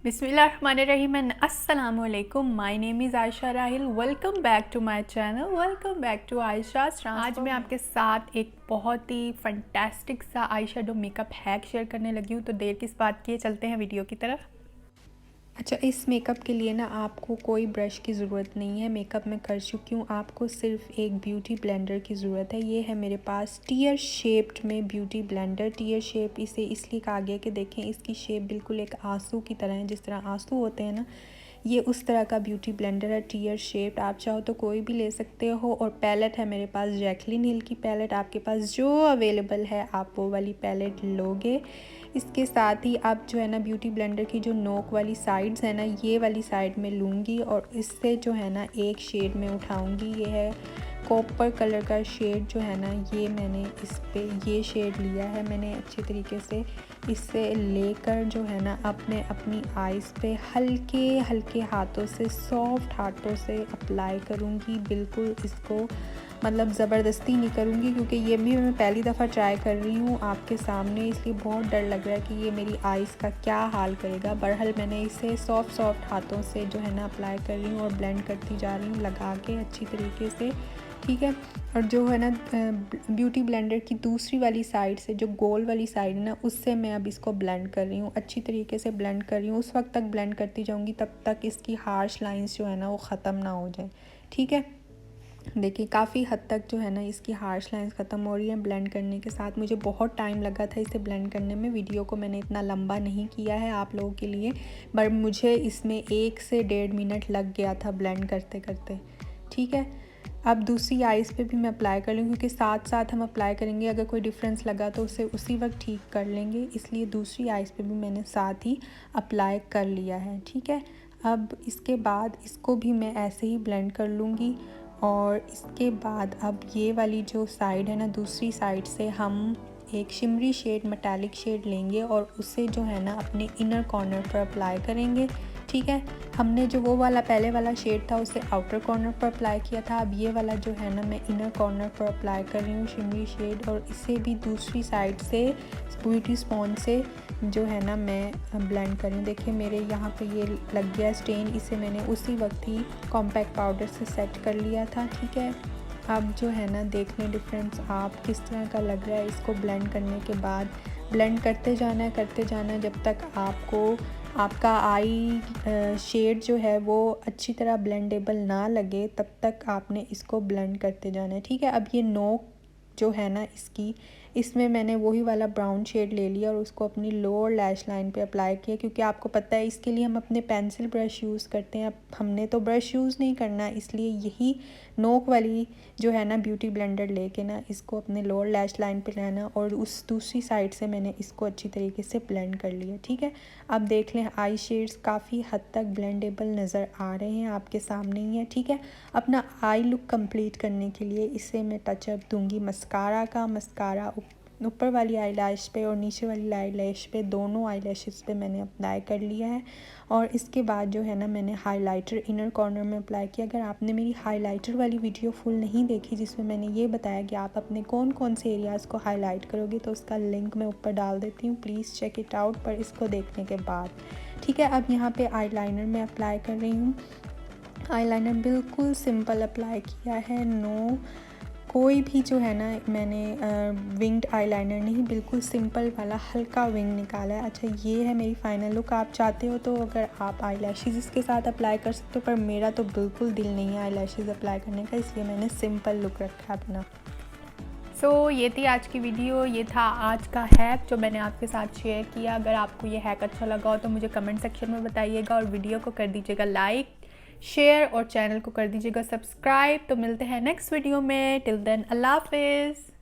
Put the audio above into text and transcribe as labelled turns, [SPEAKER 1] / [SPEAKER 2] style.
[SPEAKER 1] बिस्मिल्लाहिर्रहमानिर्रहीम एंड अस्सलाम वालेकुम। My name is Ayesha Rahil. Welcome back to my channel, welcome back to Ayesha's. आज मैं आपके साथ एक बहुत ही फंटास्टिक सा eye shadow makeup hack share करने लगी हूँ। तो देर किस बात की है, चलते हैं वीडियो की तरफ। अच्छा, इस मेकअप के लिए ना आपको कोई ब्रश की ज़रूरत नहीं है। मेकअप मैं कर चुकी हूँ। आपको सिर्फ एक ब्यूटी ब्लेंडर की ज़रूरत है। ये है मेरे पास टीयर शेप्ड में ब्यूटी ब्लेंडर। टीयर शेप इसे इसलिए कहा गया कि देखें इसकी शेप बिल्कुल एक आंसू की तरह है। जिस तरह आंसू होते हैं ना, ये उस तरह का ब्यूटी ब्लेंडर है, टीयर शेप्ड। आप चाहो तो कोई भी ले सकते हो। और पैलेट है मेरे पास जैकलिन हिल की पैलेट। आपके पास जो अवेलेबल है आप वो वाली पैलेट लोगे। इसके साथ ही आप जो है ना ब्यूटी ब्लेंडर की जो नोक वाली साइड्स है ना, ये वाली साइड में लूँगी और इससे जो है ना एक शेड में उठाऊँगी। ये है कॉपर कलर का शेड जो है ना, ये मैंने इस पे ये शेड लिया है। मैंने अच्छी तरीके से इससे लेकर जो है ना अपनी आइज़ पे हल्के हल्के हाथों से, सॉफ्ट हाथों से अप्लाई करूँगी। बिल्कुल इसको मतलब ज़बरदस्ती नहीं करूँगी, क्योंकि ये भी मैं पहली दफ़ा ट्राई कर रही हूँ आपके सामने, इसलिए बहुत डर लग रहा है कि ये मेरी आइज़ का क्या हाल करेगा। बहरहाल मैंने इसे सॉफ्ट हाथों से जो है ना अप्लाई कर रही हूँ और ब्लेंड करती जा रही हूँ लगा के अच्छी तरीके से, ठीक है। और जो है ना ब्यूटी ब्लेंडर की दूसरी वाली साइड से, जो गोल वाली साइड है ना, उससे मैं अब इसको ब्लेंड कर रही हूँ। अच्छी तरीके से ब्लेंड कर रही हूँ। उस वक्त तक ब्लेंड करती जाऊँगी तब तक इसकी हार्श लाइंस जो है ना वो ख़त्म ना हो जाए, ठीक है। देखिए काफ़ी हद तक जो है ना इसकी हार्श लाइंस ख़त्म हो रही है ब्लेंड करने के साथ। मुझे बहुत टाइम लगा था इसे ब्लेंड करने में। वीडियो को मैंने इतना लंबा नहीं किया है आप लोगों के लिए, पर मुझे इसमें 1 से 1.5 मिनट लग गया था ब्लेंड करते करते, ठीक है। अब दूसरी आइज़ पे भी मैं अप्लाई कर लूँगी, क्योंकि साथ साथ हम अप्लाई करेंगे। अगर कोई डिफरेंस लगा तो उसे उसी वक्त ठीक कर लेंगे, इसलिए दूसरी आइज़ पे भी मैंने साथ ही अप्लाई कर लिया है, ठीक है। अब इसके बाद इसको भी मैं ऐसे ही ब्लेंड कर लूँगी। और इसके बाद अब ये वाली जो साइड है ना, दूसरी साइड से हम एक शिमरी शेड, मेटालिक शेड लेंगे और उसे जो है ना अपने इनर कॉर्नर पर अप्लाई करेंगे, ठीक है। हमने जो वो वाला पहले वाला शेड था उसे आउटर कॉर्नर पर अप्लाई किया था। अब ये वाला जो है ना मैं इनर कॉर्नर पर अप्लाई कर रही हूँ शिमरी शेड, और इसे भी दूसरी साइड से ब्यूटी स्पॉन्ज से जो है ना मैं ब्लेंड कर रही हूँ। देखिए मेरे यहाँ पे ये लग गया स्टेन, इसे मैंने उसी वक्त ही कॉम्पैक्ट पाउडर से सेट कर लिया था, ठीक है। अब जो है ना देख लें डिफरेंस आप किस तरह का लग रहा है। इसको ब्लेंड करने के बाद ब्लेंड करते जाना है जब तक आपको आपका आई शेड जो है वो अच्छी तरह ब्लेंडेबल ना लगे, तब तक आपने इसको ब्लेंड करते जाना है, ठीक है। अब ये नोक जो है ना इसमें मैंने वही वाला ब्राउन शेड ले लिया और उसको अपनी लोअर लैश लाइन पे अप्लाई किया, क्योंकि आपको पता है इसके लिए हम अपने पेंसिल ब्रश यूज़ करते हैं। अब हमने तो ब्रश यूज़ नहीं करना, इसलिए यही नोक वाली जो है ना ब्यूटी ब्लेंडर लेके ना इसको अपने लोअर लैश लाइन पे लाना, और उस दूसरी साइड से मैंने इसको अच्छी तरीके से ब्लेंड कर लिया, ठीक है। अब देख लें आई शेड्स काफ़ी हद तक ब्लेंडेबल नज़र आ रहे हैं, आपके सामने ही है, ठीक है। अपना आई लुक कंप्लीट करने के लिए इसे मैं टचअप दूंगी मस्कारा का। मस्कारा ऊपर वाली आई लैश पे और नीचे वाली आई लैश पे, दोनों आई लैशेस पे मैंने अप्लाई कर लिया है। और इसके बाद जो है ना मैंने हाइलाइटर इनर कॉर्नर में अप्लाई किया। अगर आपने मेरी हाइलाइटर वाली वीडियो फुल नहीं देखी, जिसमें मैंने ये बताया कि आप अपने कौन कौन से एरियाज़ को हाईलाइट करोगे, तो उसका लिंक मैं ऊपर डाल देती हूँ, प्लीज़ चेक इट आउट पर इसको देखने के बाद, ठीक है। अब यहाँ पे आईलाइनर में अप्लाई कर रही हूँ। आईलाइनर बिल्कुल सिंपल अप्लाई किया है, नो कोई भी जो है ना मैंने विंग्ड आईलाइनर नहीं, बिल्कुल सिंपल वाला हल्का विंग निकाला है। अच्छा, ये है मेरी फाइनल लुक। आप चाहते हो तो अगर आप आई लैशेज़ इसके साथ अप्लाई कर सकते हो, पर मेरा तो बिल्कुल दिल नहीं है आई लैशेज़ अप्लाई करने का, इसलिए मैंने सिंपल लुक रखा है अपना। ये थी आज की वीडियो, ये था आज का हैक जो मैंने आपके साथ शेयर किया। अगर आपको ये हैक अच्छा लगा हो तो मुझे कमेंट सेक्शन में बताइएगा, और वीडियो को कर दीजिएगा लाइक, शेयर और चैनल को कर दीजिएगा सब्सक्राइब। तो मिलते हैं नेक्स्ट वीडियो में। टिल देन अल्लाह हाफिज़।